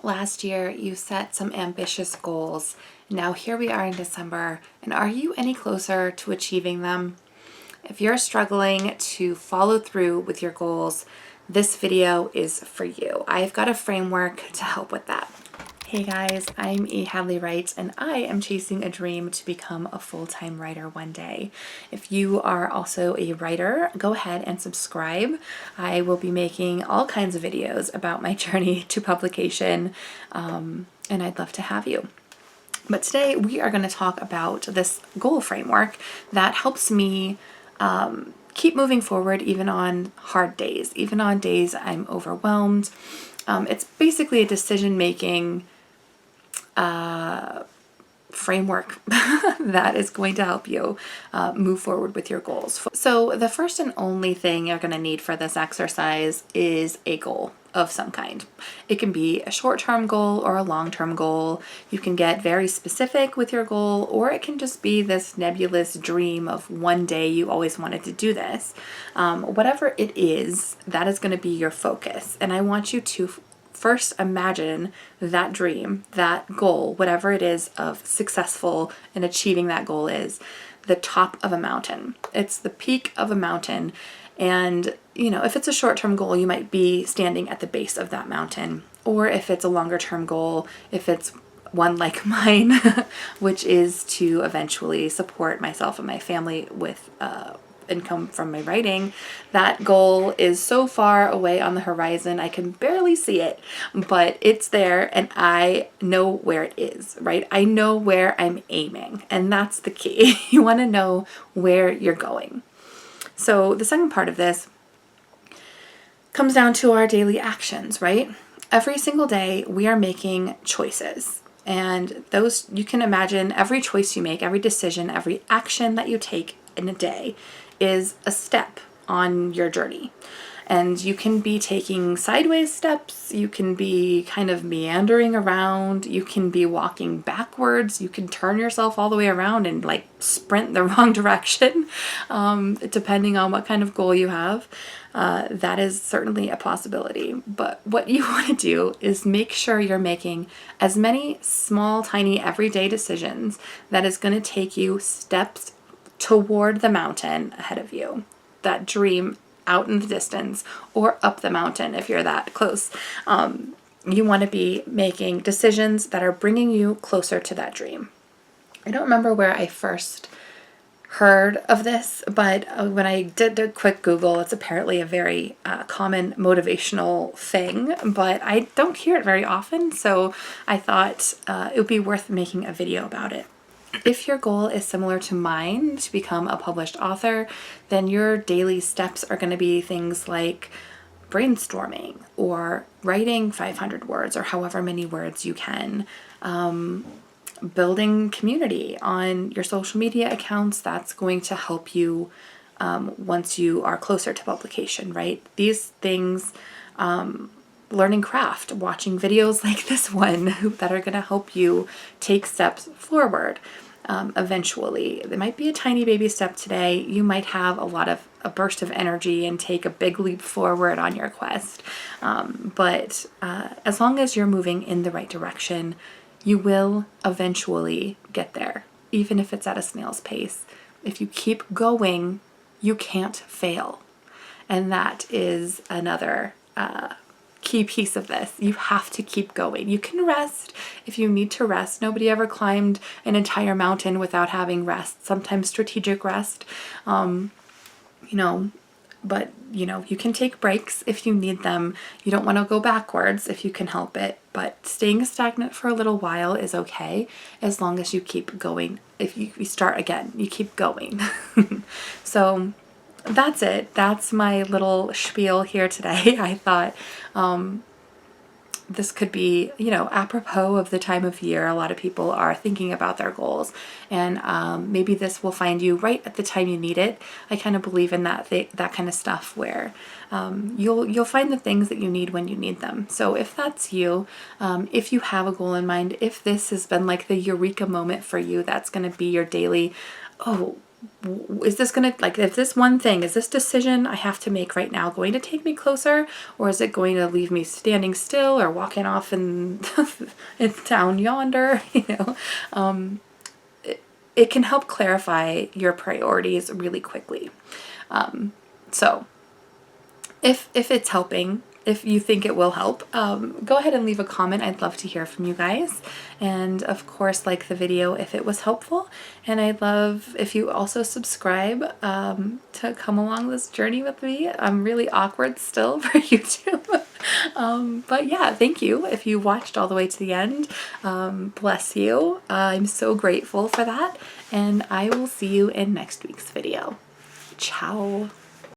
Last year, you set some ambitious goals. Now here we are in December, and are you any closer to achieving them? If you're struggling to follow through with your goals, this video is for you. I've got a framework to help with that. Hey guys, I'm Hadley Wright, and I am chasing a dream to become a full-time writer one day. If you are also a writer, go ahead and subscribe. I will be making all kinds of videos about my journey to publication, and I'd love to have you. But today we are going to talk about this goal framework that helps me keep moving forward even on hard days, even on days I'm overwhelmed. It's basically a decision-making framework that is going to help you move forward with your goals. So the first and only thing you're going to need for this exercise is a goal of some kind. It can be a short-term goal or a long-term goal. You can get very specific with your goal, or it can just be this nebulous dream of one day you always wanted to do this. Whatever it is, that is going to be your focus. And I want you to first imagine that dream, that goal, whatever it is of successful in achieving that goal is, the top of a mountain. It's the peak of a mountain. And, you know, if it's a short-term goal, you might be standing at the base of that mountain. Or if it's a longer-term goal, if it's one like mine, which is to eventually support myself and my family with income from my writing, that goal is so far away on the horizon I can barely see it, but it's there and I know where it is, right? I know where I'm aiming, and that's the key. You want to know where you're going. So the second part of this comes down to our daily actions, right? Every single day we are making choices. And those, you can imagine every choice you make, every decision, every action that you take in a day is a step on your journey. And you can be taking sideways steps, you can be kind of meandering around, you can be walking backwards, you can turn yourself all the way around and like sprint the wrong direction, depending on what kind of goal you have. That is certainly a possibility. But what you want to do is make sure you're making as many small, tiny, everyday decisions that is going to take you steps toward the mountain ahead of you, that dream out in the distance, or up the mountain if you're that close. You want to be making decisions that are bringing you closer to that dream. I don't remember where I first heard of this, but when I did a quick Google, it's apparently a very common motivational thing, but I don't hear it very often, so I thought it would be worth making a video about it. If your goal is similar to mine, to become a published author, then your daily steps are going to be things like brainstorming or writing 500 words or however many words you can, building community on your social media accounts. That's going to help you once you are closer to publication, right? These things, learning craft, watching videos like this one that are going to help you take steps forward. Eventually, there might be a tiny baby step today. You might have a burst of energy and take a big leap forward on your quest. But as long as you're moving in the right direction, you will eventually get there, even if it's at a snail's pace. If you keep going, you can't fail. And that is another key piece of this. You have to keep going. You can rest if you need to rest. Nobody ever climbed an entire mountain without having rest. Sometimes strategic rest, but you can take breaks if you need them. You don't want to go backwards if you can help it, but staying stagnant for a little while is okay as long as you keep going. If you start again, you keep going. So that's it. That's my little spiel here today. I thought this could be, apropos of the time of year. A lot of people are thinking about their goals, and maybe this will find you right at the time you need it. I kind of believe in that kind of stuff where you'll find the things that you need when you need them. So if that's you, if you have a goal in mind, if this has been like the eureka moment for you, that's going to be your daily, oh, is this gonna, like, if this one thing, is this decision I have to make right now going to take me closer, or is it going to leave me standing still or walking off in down yonder? It can help clarify your priorities really quickly. So if it's helping, if you think it will help, go ahead and leave a comment. I'd love to hear from you guys. And of course, like the video if it was helpful. And I'd love if you also subscribe to come along this journey with me. I'm really awkward still for YouTube. But yeah, thank you if you watched all the way to the end. Bless you. I'm so grateful for that. And I will see you in next week's video. Ciao.